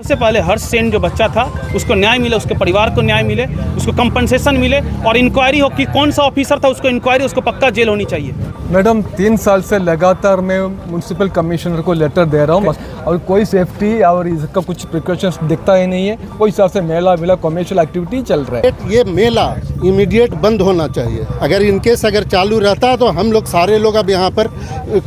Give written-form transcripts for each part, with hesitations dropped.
सबसे पहले हर्ष सेन जो बच्चा था उसको न्याय मिले, उसके परिवार को न्याय मिले, उसको कंपनसेशन मिले और इंक्वायरी हो कि कौन सा ऑफिसर था, उसको इंक्वायरी, उसको पक्का जेल होनी चाहिए। मैडम 3 साल से लगातार मैं म्यूनसिपल कमिश्नर को लेटर दे रहा हूँ और कोई सेफ्टी और इसका कुछ प्रिकॉशंस दिखता ही नहीं है। कोई हिसाब से मेला कमर्शियल एक्टिविटी चल रहा है। ये मेला इमीडिएट बंद होना चाहिए। अगर इनकेस अगर चालू रहता है तो हम लोग सारे लोग अब यहाँ पर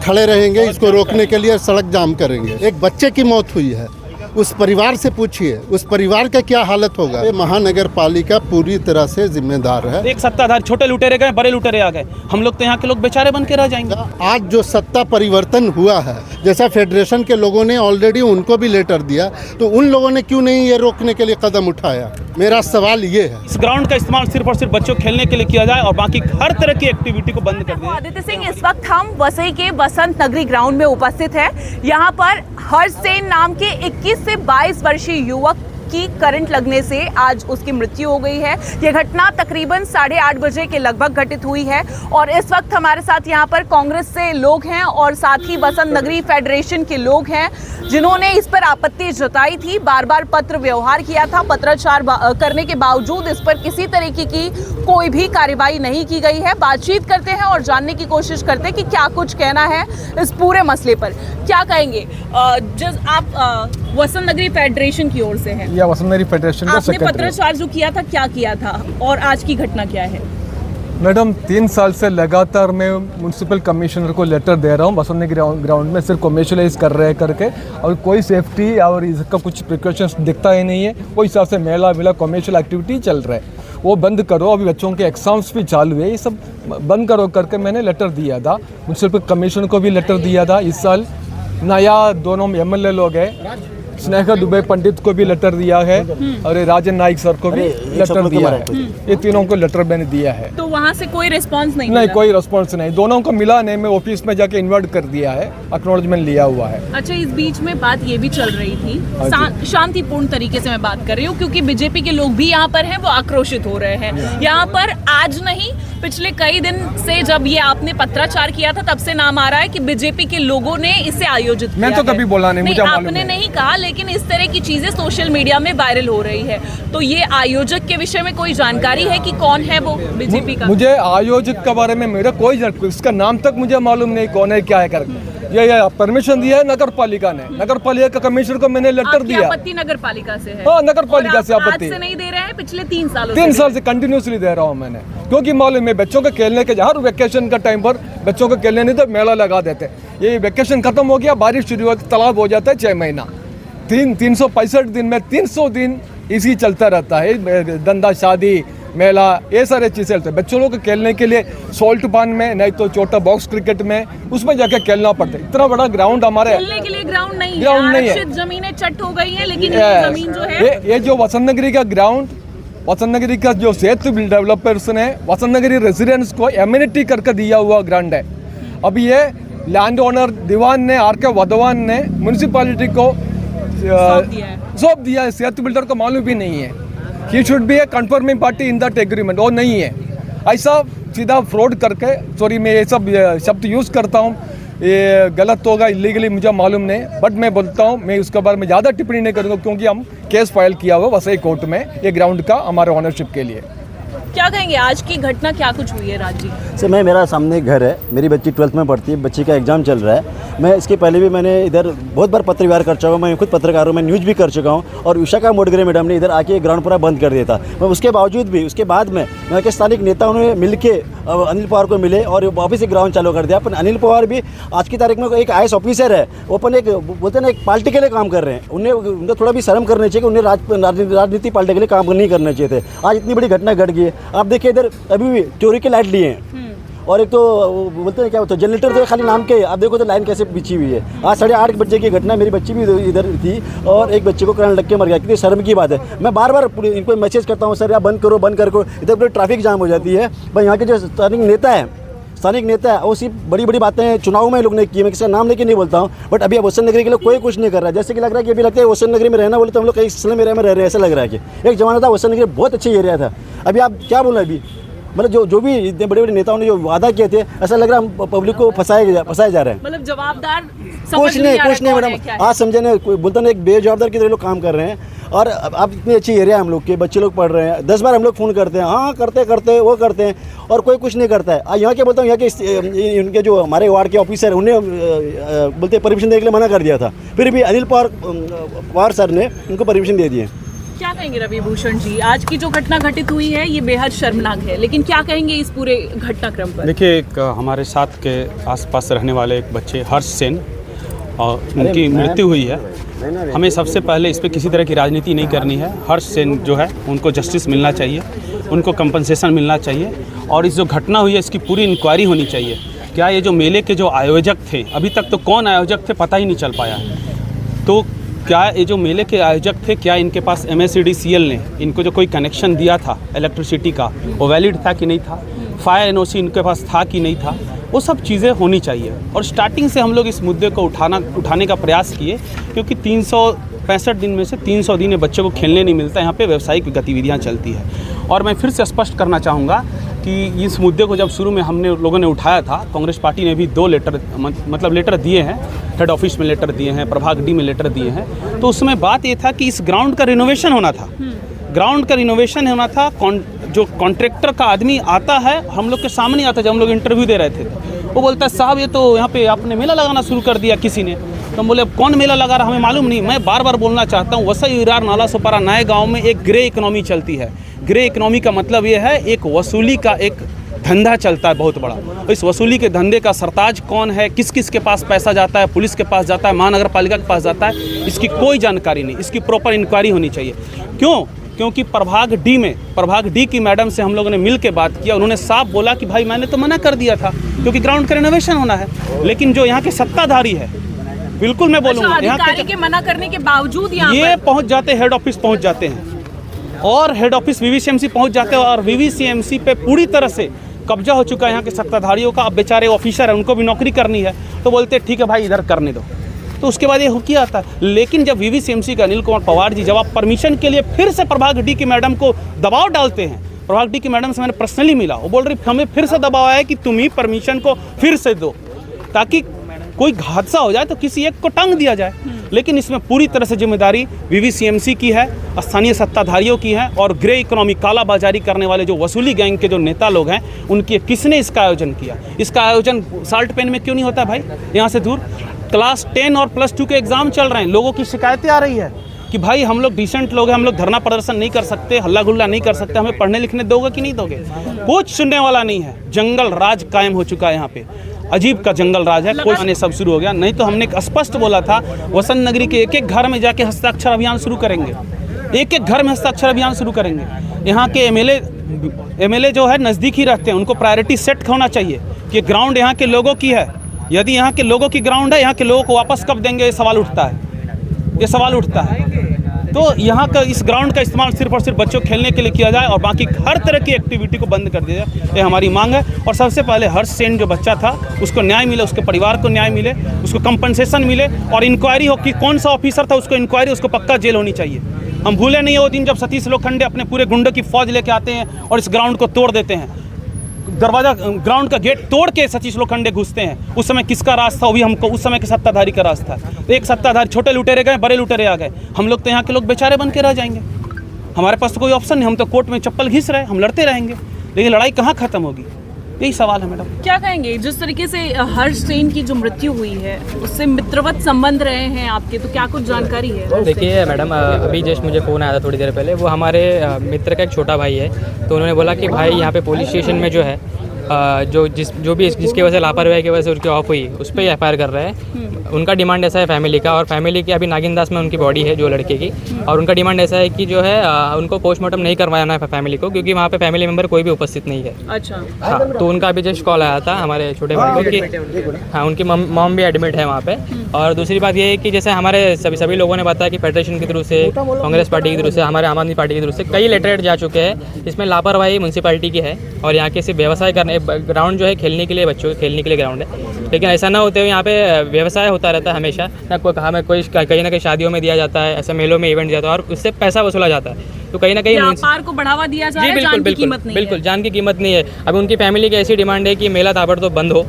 खड़े रहेंगे, इसको रोकने के लिए सड़क जाम करेंगे। एक बच्चे की मौत हुई है, उस परिवार से पूछिए उस परिवार का क्या हालत होगा। ये महानगर पालिका पूरी तरह से जिम्मेदार है। एक सत्ताधारी, छोटे लुटेरे गए, बड़े लुटेरे आ गए, हम लोग तो यहाँ के लोग बेचारे बन के रह जाएंगे। आज जो सत्ता परिवर्तन हुआ है, जैसा फेडरेशन के लोगों ने ऑलरेडी उनको भी लेटर दिया, तो उन लोगों ने क्यों नहीं ये रोकने के लिए कदम उठाया? मेरा सवाल ये है। इस ग्राउंड का इस्तेमाल सिर्फ और सिर्फ बच्चों खेलने के लिए किया जाए और बाकी हर तरह की एक्टिविटी को बंद कर दिया। आदित्य सिंह, इस वक्त हम वसई के बसंत नगरी ग्राउंड में उपस्थित हैं। यहाँ पर हर्ष सेन नाम के 21 से 22 वर्षीय युवक की करंट लगने से आज उसकी मृत्यु हो गई है। यह घटना तकरीबन 8:30 बजे के लगभग घटित हुई है और इस वक्त हमारे साथ यहाँ पर कांग्रेस से लोग हैं और साथ ही बसंत नगरी फेडरेशन के लोग हैं जिन्होंने इस पर आपत्ति जताई थी। बार बार पत्र व्यवहार किया था, पत्राचार करने के बावजूद इस पर किसी तरीके की कोई भी कार्रवाई नहीं की गई है। बातचीत करते हैं और जानने की कोशिश करते हैं कि क्या कुछ कहना है इस पूरे मसले पर। क्या कहेंगे? आप बसंत नगरी फेडरेशन की ओर से हैं। या बसंत नगरी फेडरेशन का आपने पत्राचार जो किया था, क्या किया था और आज की घटना क्या है? मैडम 3 साल से लगातार मैं म्यूनसिपल कमिश्नर को लेटर दे रहा हूँ बसंत नगरी ग्राउंड में सिर्फ कमर्शियलाइज कर रहे करके, और कोई सेफ्टी और इसका कुछ प्रिकॉशंस दिखता ही नहीं है। कोई हिसाब से मेला कमर्शियल एक्टिविटी चल रहा है, वो बंद करो। अभी बच्चों के एग्जाम्स भी चालू है, ये सब बंद करो करके मैंने लेटर दिया था। म्यूनसिपल कमिश्नर को भी लेटर दिया था। इस साल नया दोनों MLA लोग हैं, स्नेहा दुबे पंडित को भी लेटर दिया है और राजन नाइक सर को भी लेटर दिया है। ये तीनों को लेटर मैंने दिया है। तो वहाँ से कोई रिस्पांस नहीं? नहीं, कोई रिस्पांस नहीं। दोनों को मिला नहीं, मैं ऑफिस में जाके इन्वर्ट कर दिया है, एक्नॉलेजमेंट लिया हुआ है। अच्छा, इस बीच में बात ये भी चल रही थी, शांतिपूर्ण तरीके से मैं बात कर रही हूँ क्योंकि बीजेपी के लोग भी यहाँ पर हैं, वो आक्रोशित हो रहे हैं। यहाँ पर आज नहीं, पिछले कई दिन से जब ये आपने पत्राचार किया था तब से नाम आ रहा है कि बीजेपी के लोगों ने इसे आयोजित किया। मैं तो कभी बोला नहीं, मुझे मालूम आपने नहीं कहा, लेकिन इस तरह की चीजें सोशल मीडिया में वायरल हो रही है। तो ये आयोजक के विषय में कोई जानकारी है कि कौन है वो बीजेपी का? मुझे आयोजक के बारे में मेरा कोई इसका नाम तक मुझे मालूम नहीं कौन है, क्या है करके। ये परमिशन दिया है नगर पालिका ने, नगर पालिका का कमिश्नर को मैंने लेटर दिया। आपत्ति नगर पालिका से है? हाँ, नगर पालिका से आपत्ति। आज से नहीं दे रहे हैं, पिछले 3 सालों 3 साल से कंटिन्यूसली दे रहा हूँ मैंने, क्योंकि मालूम है बच्चों के खेलने के, हर वेकेशन का टाइम पर बच्चों को खेलने नहीं तो मेला लगा देते। ये वेकेशन खत्म हो गया, बारिश शुरू होती, तालाब हो जाता है 6 महीना। 365 दिन में 300 दिन इसी चलता रहता है, धंधा, शादी, मेला, ये सारे चीज़ें चलते हैं। बच्चों लोग को खेलने के लिए सॉल्ट पान में, नहीं तो छोटा बॉक्स क्रिकेट में, उसमें जाके खेलना पड़ता है। इतना बड़ा ग्राउंड हमारे खेलने के लिए ग्राउंड नहीं है। जमीनें चट हो गई हैं, लेकिन ये जमीन जो है, ये जो बसंत नगरी का ग्राउंड, बसंत नगरी का जो सेतु डेवलपर्स ने बसंत नगरी रेजिडेंट्स को एमिनिटी करके दिया हुआ ग्राउंड है। अब ये लैंड ओनर दीवान ने, RK वधवान ने म्यूनसिपालिटी को सौंप दिया है। सेतु बिल्डर को मालूम भी नहीं है। He should be A confirming party in that agreement, वो नहीं है। ऐसा सीधा फ्रॉड करके, सॉरी मैं ये सब शब्द यूज़ करता हूँ, ये गलत होगा, इलीगली मुझे मालूम नहीं, बट मैं बोलता हूँ मैं उसके बारे में ज़्यादा टिप्पणी नहीं करूँगा क्योंकि हम केस फाइल किया हुआ वसई कोर्ट में ये ग्राउंड का हमारे ऑनरशिप के लिए। क्या कहेंगे आज की घटना, क्या कुछ हुई है राज जी? सर, मेरा सामने घर है, मेरी बच्ची 12th में पढ़ती है, बच्ची का एग्जाम चल रहा है। मैं इसके पहले भी मैंने इधर बहुत बार पत्र व्यवहार कर चुका हूँ, मैं खुद पत्रकार हूँ, मैं न्यूज़ भी कर चुका हूँ। और विशाखा मोडगिरे मैडम ने इधर आके ग्राउंड पूरा बंद कर दिया था। मैं उसके बावजूद भी, उसके बाद में यहाँ के स्थानिक नेताओं ने मिल के अनिल पवार को मिले और वापस से ग्राउंड चालू कर दिया। अपन अनिल पवार भी आज की तारीख में एक IAS ऑफिसर है, वो अपन एक बोलते हैं ना, एक पार्टी के लिए काम कर रहे हैं। उन्हें थोड़ा भी शर्म करनी चाहिए कि उन्हें राजनीति पार्टी के लिए काम नहीं करना चाहिए थे। आज इतनी बड़ी घटना घट गई है। आप देखिए इधर अभी भी चोरी के लाइट लिए हैं और एक तो बोलते हैं क्या होता है, जनरेटर तो खाली नाम के, आप देखो तो लाइन कैसे बिछी हुई है। आज 8:30 बजे की घटना, मेरी बच्ची भी इधर थी और एक बच्चे को करंट लग के मर गया। कितनी शर्म की बात है। मैं बार बार इनको मैसेज करता हूँ, सर यार बंद करो, बंद करो। इधर पूरी ट्रैफिक जाम हो जाती है। भाई यहाँ के जो स्थानिक नेता है वो सिर्फ बड़ी बड़ी बातें चुनाव में लोग ने की, मैं किसी का नाम लेके नहीं बोलता हूँ, बट अभी बसंत नगरी के लिए कोई कुछ नहीं कर रहा है। जैसे कि लग रहा है कि अभी लगता है बसंत नगरी में रहना बोले तो हम लोग कहीं इस्लाम एरिया में रह रहे हैं, ऐसा लग रहा है कि एक जमाना था बसंत नगरी बहुत अच्छी एरिया था। अभी आप क्या बोला, अभी मतलब जो भी इतने बड़े बड़े नेताओं ने जो वादा किए थे, ऐसा लग रहा है हम पब्लिक को फंसाए जा रहे हैं। मतलब जवाबदार कुछ नहीं मैडम, आज समझे ना, बोलता ना एक बेजवाबदार की तरह लोग काम कर रहे हैं। और अब इतनी अच्छी एरिया है हम लोग के, बच्चे लोग पढ़ रहे हैं, 10 बार हम लोग फ़ोन करते हैं, हाँ करते वो करते हैं, और कोई कुछ नहीं करता है। यहाँ के बोलता हूँ, यहाँ के इनके जो हमारे वार्ड के ऑफिसर हैं, उन्हें बोलते परमिशन देने के लिए मना कर दिया था, फिर भी अनिल पवार सर ने उनको परमिशन दे दिए। क्या कहेंगे रवि भूषण जी, आज की जो घटना घटित हुई है ये बेहद शर्मनाक है, लेकिन क्या कहेंगे इस पूरे घटनाक्रम पर? देखिए, एक हमारे साथ के आसपास रहने वाले एक बच्चे हर्ष सेन, और उनकी मृत्यु हुई है। हमें सबसे पहले इस पर किसी तरह की राजनीति नहीं करनी है। हर्ष सेन जो है उनको जस्टिस मिलना चाहिए, उनको कंपनसेशन मिलना चाहिए, और इस जो घटना हुई है इसकी पूरी इंक्वायरी होनी चाहिए। क्या ये जो मेले के जो आयोजक थे, अभी तक तो कौन आयोजक थे पता ही नहीं चल पाया। तो क्या ये जो मेले के आयोजक थे, क्या इनके पास MSEDCL ने इनको जो कोई कनेक्शन दिया था इलेक्ट्रिसिटी का, वो वैलिड था कि नहीं था? फायर NOC इनके पास था कि नहीं था? वो सब चीज़ें होनी चाहिए। और स्टार्टिंग से हम लोग इस मुद्दे को उठाने का प्रयास किए, क्योंकि 365 दिन में से 300 दिन बच्चों को खेलने नहीं मिलता, यहाँ पे व्यावसायिक गतिविधियाँ चलती है। और मैं फिर से स्पष्ट करना चाहूँगा कि इस मुद्दे को जब शुरू में हमने लोगों ने उठाया था, कांग्रेस पार्टी ने भी 2 लेटर लेटर दिए हैं, हेड ऑफिस में लेटर दिए हैं, प्रभाग D में लेटर दिए हैं। तो उसमें बात ये था कि इस ग्राउंड का रिनोवेशन होना था, ग्राउंड का रिनोवेशन होना था। जो कॉन्ट्रैक्टर का आदमी आता है, हम लोग के सामने आता है, जब हम लोग इंटरव्यू दे रहे थे, वो बोलता है साहब ये तो यहाँ पे आपने मेला लगाना शुरू कर दिया किसी ने। तो हम बोले अब कौन मेला लगा रहा हमें मालूम नहीं। मैं बार बार बोलना चाहता हूँ, वसई विरार नाला सोपारा नए गाँव में एक ग्रे इकोनॉमी चलती है। ग्रे इकोनॉमी का मतलब ये है, एक वसूली का एक धंधा चलता है बहुत बड़ा। इस वसूली के धंधे का सरताज कौन है, किस किस के पास पैसा जाता है, पुलिस के पास जाता है, महानगर पालिका के पास जाता है, इसकी कोई जानकारी नहीं। इसकी प्रॉपर इंक्वायरी होनी चाहिए। क्योंकि प्रभाग डी की मैडम से हम लोगों ने मिल के बात किया, उन्होंने साफ बोला कि भाई मैंने तो मना कर दिया था, क्योंकि ग्राउंड का रिनोवेशन होना है। लेकिन जो यहाँ के सत्ताधारी है, बिल्कुल मैं बोलूँगा, यहाँ के मना करने के बावजूद ये पहुँच जाते, हेड ऑफिस पहुँच जाते हैं, और हेड ऑफिस VVCMC पहुँच जाते हैं, और VVCMC पे पूरी तरह से कब्जा हो चुका है यहाँ के सत्ताधारियों का। अब बेचारे ऑफिसर हैं, उनको भी नौकरी करनी है, तो बोलते ठीक है भाई इधर करने दो। तो उसके बाद ये हो किया आता है। लेकिन जब VVCMC का अनिल कुमार पवार जी जब आप परमिशन के लिए फिर से प्रभाग D की मैडम को दबाव डालते हैं, प्रभाग D की मैडम से मैंने पर्सनली मिला, वो बोल रही हमें फिर से दबाव आया कि तुम ही परमिशन को फिर से दो, ताकि कोई हादसा हो जाए तो किसी एक को टांग दिया जाए। लेकिन इसमें पूरी तरह से जिम्मेदारी VVCMC की है, स्थानीय सत्ताधारियों की है, और ग्रे इकोनॉमी कालाबाजारी करने वाले जो वसूली गैंग के जो नेता लोग हैं उनकी। किसने इसका आयोजन किया? इसका आयोजन साल्ट पेन में क्यों नहीं होता भाई, यहाँ से दूर? क्लास 10 और +2 के एग्ज़ाम चल रहे हैं, लोगों की शिकायतें आ रही है कि भाई हम लोग डिसेंट लोग हैं, हम लोग धरना प्रदर्शन नहीं कर सकते, हल्ला गुल्ला नहीं कर सकते, हमें पढ़ने लिखने दोगे कि नहीं दोगे? कुछ सुनने वाला नहीं है। जंगल राज कायम हो चुका है यहाँ पे, अजीब का जंगल राज है। कोई आने सब शुरू हो गया। नहीं तो हमने स्पष्ट बोला था, वसंत नगरी के एक एक घर में जाके हस्ताक्षर अभियान शुरू करेंगे, एक एक घर में हस्ताक्षर अभियान शुरू करेंगे। यहाँ के MLA जो है नज़दीक ही रहते हैं, उनको प्रायोरिटी सेट होना चाहिए कि ग्राउंड यहाँ के लोगों की है। यदि यहाँ के लोगों की ग्राउंड है, यहाँ के लोगों को वापस कब देंगे, ये सवाल उठता है। तो यहाँ का इस ग्राउंड का इस्तेमाल सिर्फ और सिर्फ बच्चों खेलने के लिए किया जाए, और बाकी हर तरह की एक्टिविटी को बंद कर दिया जाए, ये हमारी मांग है। और सबसे पहले हर्ष सेन जो बच्चा था उसको न्याय मिले, उसके परिवार को न्याय मिले, उसको कंपनसेशन मिले, और इंक्वायरी हो कि कौन सा ऑफिसर था, उसको इंक्वायरी, उसको पक्का जेल होनी चाहिए। हम भूले नहीं वो दिन जब सतीश लोखंडे अपने पूरे गुंडों की फौज लेके आते हैं और इस ग्राउंड को तोड़ देते हैं, दरवाजा ग्राउंड का गेट तोड़ के सतीश लोखंडे घुसते हैं। उस समय किसका राज था? वो भी हमको उस समय के सत्ताधारी का राज था। एक सत्ताधारी, छोटे लुटेरे गए, बड़े लुटेरे आ गए, हम लोग तो यहाँ के लोग बेचारे बन के रह जाएंगे। हमारे पास तो कोई ऑप्शन नहीं, हम तो कोर्ट में चप्पल घिस रहे हैं, हम लड़ते रहेंगे, लेकिन लड़ाई कहाँ खत्म होगी? यही सवाल है मैडम। क्या कहेंगे, जिस तरीके से हर्ष सेन की जो मृत्यु हुई है उससे मित्रवत संबंध रहे हैं आपके, तो क्या कुछ जानकारी है? देखिए मैडम, अभी जस्ट मुझे फ़ोन आया था थोड़ी देर पहले, वो हमारे मित्र का एक छोटा भाई है, तो उन्होंने बोला कि भाई यहाँ पे पुलिस स्टेशन में जो है जिसकी वजह से लापरवाही की वजह से उसकी ऑफ हुई, उस पर FIR कर रहे हैं। उनका डिमांड ऐसा है फैमिली का, और फैमिली की अभी नागिनदास में उनकी बॉडी है जो लड़के की, और उनका डिमांड ऐसा है कि जो है उनको पोस्टमार्टम नहीं करवाना है फैमिली को, क्योंकि वहाँ पे फैमिली मेम्बर कोई भी उपस्थित नहीं है। अच्छा। हाँ, तो उनका अभी जस्ट कॉल आया था हमारे छोटे भाई को कि हाँ उनकी मॉम भी एडमिट है वहाँ पे। और दूसरी बात ये है कि जैसे हमारे सभी लोगों ने बताया कि फेडरेशन के थ्रू से, कांग्रेस पार्टी की तरफ से, हमारे आम आदमी पार्टी की तरफ से कई लेटर जा चुके हैं, इसमें लापरवाही म्यूनसिपैलिटी की है, और यहाँ के सिर्फ व्यवसाय करने ग्राउंड जो है खेलने के लिए, बच्चों के खेलने के लिए ग्राउंड है, लेकिन ऐसा ना होते हुए यहाँ पे व्यवसाय होता रहता है हमेशा ना। हमें कोई कहीं ना कहीं शादियों में दिया जाता है, ऐसे मेलों में इवेंट जाता है और उससे पैसा वसूला जाता है, तो कहीं ना कहीं व्यापार को बढ़ावा दिया जा रहा है, जान की कीमत नहीं है। बिल्कुल जान की कीमत नहीं है। अब उनकी फैमिली की ऐसी डिमांड है कि मेला ताबड़तोड़ बंद हो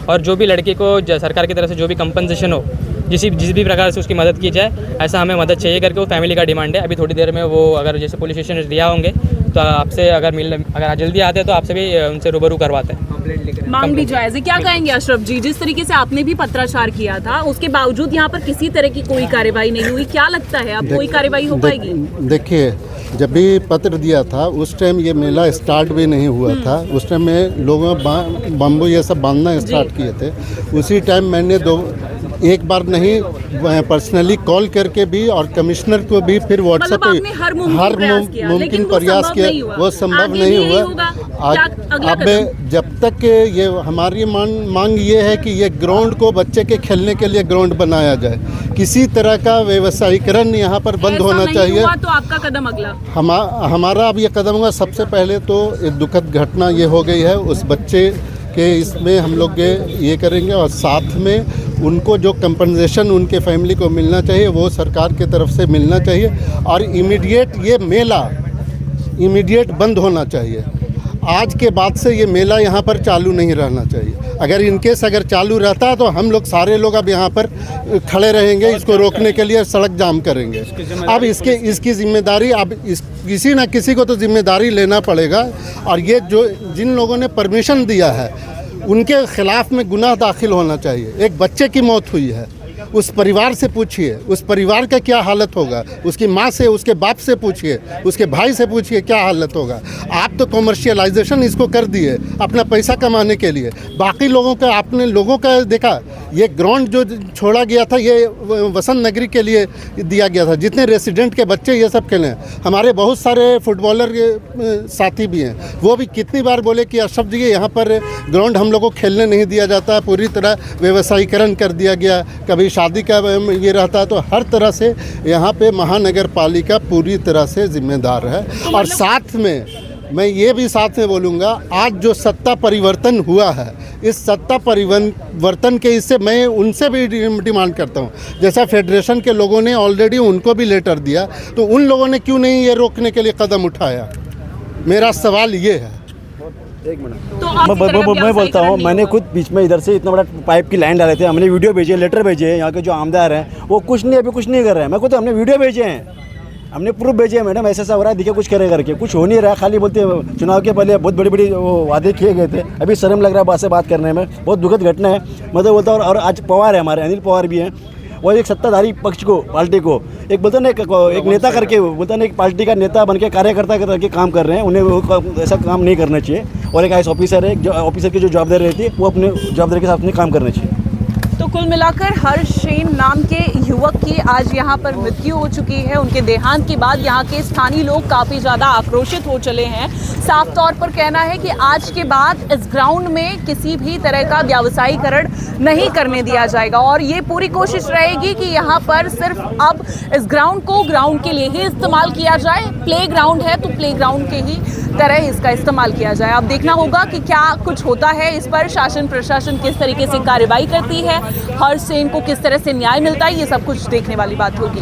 और जो भी लड़के को सरकार की तरफ से जो भी कंपनसेशन हो, जिस भी प्रकार से उसकी मदद की जाए, ऐसा हमें मदद चाहिए करके वो फैमिली का डिमांड है। अभी थोड़ी देर में वो अगर जैसे पुलिस स्टेशन दिया होंगे तो आपसे अगर जल्दी आते हैं तो आपसे भी उनसे रूबरू करवाते हैं। मांग भी जायज़ है। क्या कहेंगे अशरफ जी, जिस तरीके से आपने भी पत्राचार किया था उसके बावजूद यहाँ पर किसी तरह की कोई कार्रवाई नहीं हुई, क्या लगता है अब कोई कार्रवाई हो पाएगी? देखिए, जब भी पत्र दिया था उस टाइम ये मेला स्टार्ट भी नहीं हुआ था। उस टाइम में लोगों बम्बू ये सब बांधना स्टार्ट किए थे। उसी टाइम मैंने एक बार नहीं पर्सनली कॉल करके भी और कमिश्नर को भी फिर व्हाट्सएप पे हर मुमकिन प्रयास किया, वो संभव नहीं हुआ। अब जब तक ये हमारी मांग ये है कि ये ग्राउंड को बच्चे के खेलने के लिए ग्राउंड बनाया जाए, किसी तरह का व्यवसायीकरण यहाँ पर बंद होना चाहिए। तो आपका कदम अगला हमारा अब ये कदम होगा। सबसे पहले तो एक दुखद घटना ये हो गई है, उस बच्चे के इसमें हम लोग ये करेंगे और साथ में उनको जो कंपनसेशन उनके फैमिली को मिलना चाहिए वो सरकार की तरफ से मिलना चाहिए और इमीडिएट ये मेला इमीडिएट बंद होना चाहिए। आज के बाद से ये मेला यहाँ पर चालू नहीं रहना चाहिए। अगर इनकेस अगर चालू रहता तो हम लोग सारे लोग अब यहाँ पर खड़े रहेंगे, इसको रोकने के लिए सड़क जाम करेंगे। अब इसकी जिम्मेदारी अब किसी ना किसी को तो जिम्मेदारी लेना पड़ेगा। और ये जो जिन लोगों ने परमिशन दिया है उनके खिलाफ में गुनाह दाखिल होना चाहिए। एक बच्चे की मौत हुई है, उस परिवार से पूछिए उस परिवार का क्या हालत होगा, उसकी माँ से उसके बाप से पूछिए, उसके भाई से पूछिए क्या हालत होगा। आप तो कमर्शियलाइजेशन इसको कर दिए अपना पैसा कमाने के लिए। बाकी लोगों का आपने लोगों का देखा, ये ग्राउंड जो छोड़ा गया था ये वसंत नगरी के लिए दिया गया था, जितने रेसिडेंट के बच्चे ये सब खेले। हमारे बहुत सारे फुटबॉलर साथी भी हैं, वो भी कितनी बार बोले कि अशरफ जी यहाँ पर ग्राउंड हम लोग को खेलने नहीं दिया जाता, पूरी तरह व्यवसायीकरण कर दिया गया, कभी शादी का ये रहता है। तो हर तरह से यहाँ पे महानगर पालिका पूरी तरह से जिम्मेदार है। और साथ में मैं ये भी साथ में बोलूँगा, आज जो सत्ता परिवर्तन हुआ है, इस सत्ता परिवर्तन के इससे मैं उनसे भी डिमांड करता हूँ, जैसा फेडरेशन के लोगों ने ऑलरेडी उनको भी लेटर दिया, तो उन लोगों ने क्यों नहीं ये रोकने के लिए कदम उठाया? मेरा सवाल ये है। एक मिनट तो मैं बोलता हूँ, मैंने खुद बीच में इधर से इतना बड़ा पाइप की लाइन डाले थे, हमने वीडियो भेजे, लेटर भेजे, यहाँ के जो आमदार हैं वो कुछ नहीं अभी कुछ नहीं कर रहे हैं। मैं खुद हमने वीडियो भेजे हैं, हमने प्रूफ भेजे हैं, मैडम ऐसा हो रहा है, देखिए कुछ करे करके, कुछ हो नहीं रहा। खाली बोलते चुनाव के पहले बहुत बड़ी बड़ी वो वादे किए गए थे, अभी शर्म लग रहा है बात से बात करने में। बहुत दुखद घटना है। मैं तो बोलता हूँ, और आज पवार है हमारे, अनिल पवार भी हैं, वो एक सत्ताधारी पक्ष को, पार्टी को एक बोलते ना एक नेता करके, बोलते ना एक पार्टी का नेता बन के कार्यकर्ता करके काम कर रहे हैं, उन्हें वो ऐसा काम नहीं करना चाहिए। और एक आईएएस ऑफिसर है, जो ऑफिसर की जो जवाबदारी रहती है वो अपने जवाबदारी के साथ में काम करना चाहिए। तो कुल मिलाकर हर्ष सेन नाम के युवक की आज यहाँ पर मृत्यु हो चुकी है। उनके देहांत के बाद यहाँ के स्थानीय लोग काफ़ी ज़्यादा आक्रोशित हो चले हैं। साफ तौर पर कहना है कि आज के बाद इस ग्राउंड में किसी भी तरह का व्यावसायीकरण नहीं करने दिया जाएगा और ये पूरी कोशिश रहेगी कि यहाँ पर सिर्फ अब इस ग्राउंड को ग्राउंड के लिए ही इस्तेमाल किया जाए। प्ले ग्राउंड है तो प्ले ग्राउंड के ही तरह इसका इस्तेमाल किया जाए। अब देखना होगा कि क्या कुछ होता है, इस पर शासन प्रशासन किस तरीके से कार्रवाई करती है, हर्ष सेन को किस तरह से न्याय मिलता है, ये सब कुछ देखने वाली बात होगी।